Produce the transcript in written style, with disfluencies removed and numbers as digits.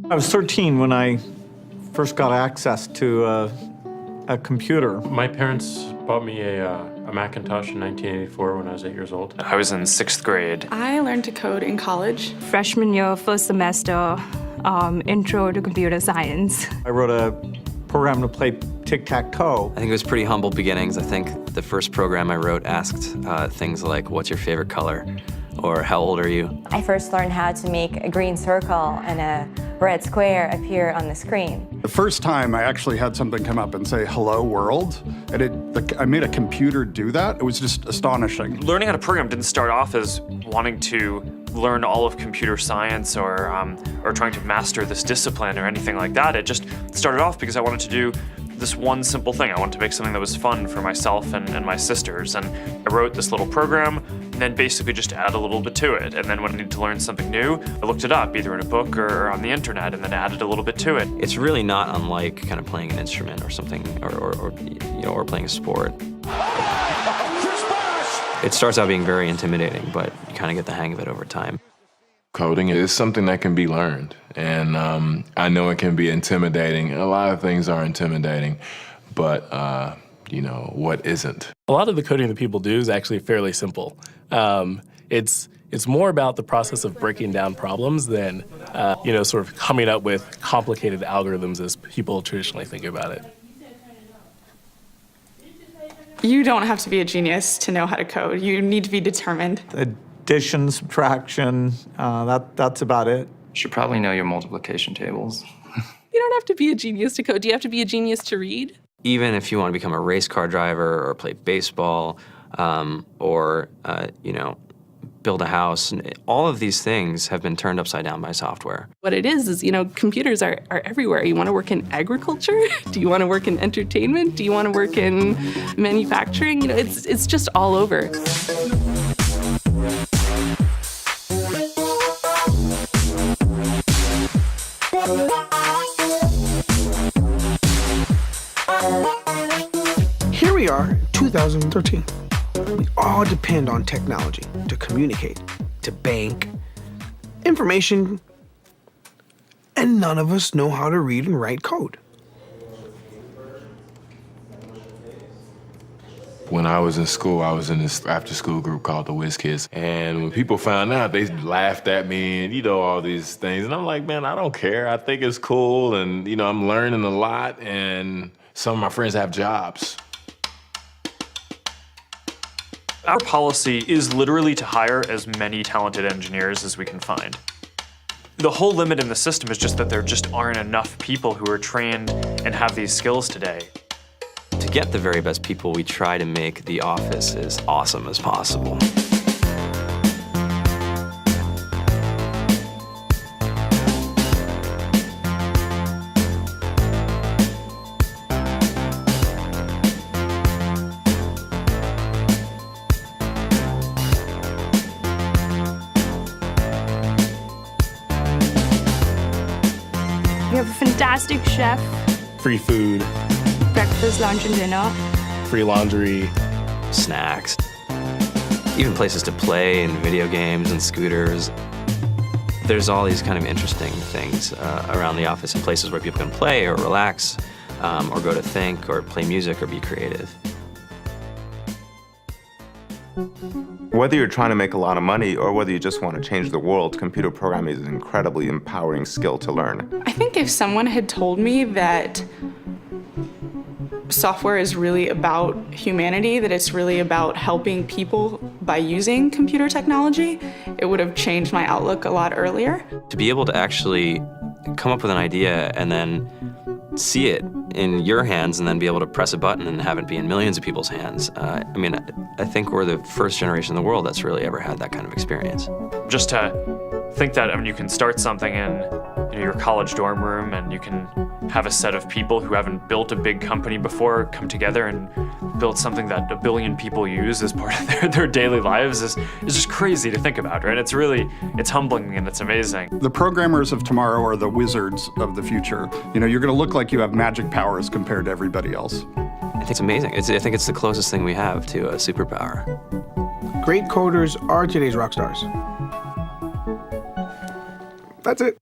I was 13 when I first got access to a computer. My parents bought me a Macintosh in 1984 when I was 8 years old. I was in 6th grade. I learned to code in college. Freshman year, first semester, intro to computer science. I wrote a program to play tic-tac-toe. I think it was pretty humble beginnings. I think the first program I wrote asked things like, what's your favorite color? Or how old are you? I first learned how to make a green circle and a red square appear on the screen. The first time I actually had something come up and say, hello world, and I made a computer do that. It was just astonishing. Learning how to program didn't start off as wanting to learn all of computer science or trying to master this discipline or anything like that. It just started off because I wanted to do this one simple thing. I wanted to make something that was fun for myself and my sisters. And I wrote this little program and then basically just add a little bit to it. And then when I needed to learn something new, I looked it up either in a book or on the internet and then added a little bit to it. It's really not unlike kind of playing an instrument or something, or playing a sport. It starts out being very intimidating, but you kind of get the hang of it over time. Coding is something that can be learned, and I know it can be intimidating. A lot of things are intimidating, but what isn't? A lot of the coding that people do is actually fairly simple. It's more about the process of breaking down problems than sort of coming up with complicated algorithms as people traditionally think about it. You don't have to be a genius to know how to code. You need to be determined. Addition, subtraction, that's about it. You should probably know your multiplication tables. You don't have to be a genius to code. Do you have to be a genius to read? Even if you want to become a race car driver or play baseball or build a house, all of these things have been turned upside down by software. What it is computers are everywhere. You want to work in agriculture? Do you want to work in entertainment? Do you want to work in manufacturing? It's just all over. Here we are, 2013. We all depend on technology to communicate, to bank, information, and none of us know how to read and write code. When I was in school, I was in this after-school group called the Whiz Kids. And when people found out, they laughed at me and, all these things. And I'm like, man, I don't care. I think it's cool. And, I'm learning a lot. And some of my friends have jobs. Our policy is literally to hire as many talented engineers as we can find. The whole limit in the system is just that there just aren't enough people who are trained and have these skills today. To get the very best people, we try to make the office as awesome as possible. We have a fantastic chef. Free food, Breakfast, lunch, and dinner. free laundry, snacks, even places to play and video games and scooters. There's all these kind of interesting things around the office and places where people can play or relax or go to think or play music or be creative. Whether you're trying to make a lot of money or whether you just want to change the world, computer programming is an incredibly empowering skill to learn. I think if someone had told me that software is really about humanity, that it's really about helping people by using computer technology, it would have changed my outlook a lot earlier. To be able to actually come up with an idea and then see it in your hands and then be able to press a button and have it be in millions of people's hands. I think we're the first generation in the world that's really ever had that kind of experience. Just to think that you can start something in your college dorm room and you can have a set of people who haven't built a big company before come together and build something that 1 billion people use as part of their daily lives is just crazy to think about, right? It's humbling and it's amazing. The programmers of tomorrow are the wizards of the future. You're going to look like you have magic powers compared to everybody else. I think it's amazing. I think it's the closest thing we have to a superpower. Great coders are today's rock stars. That's it.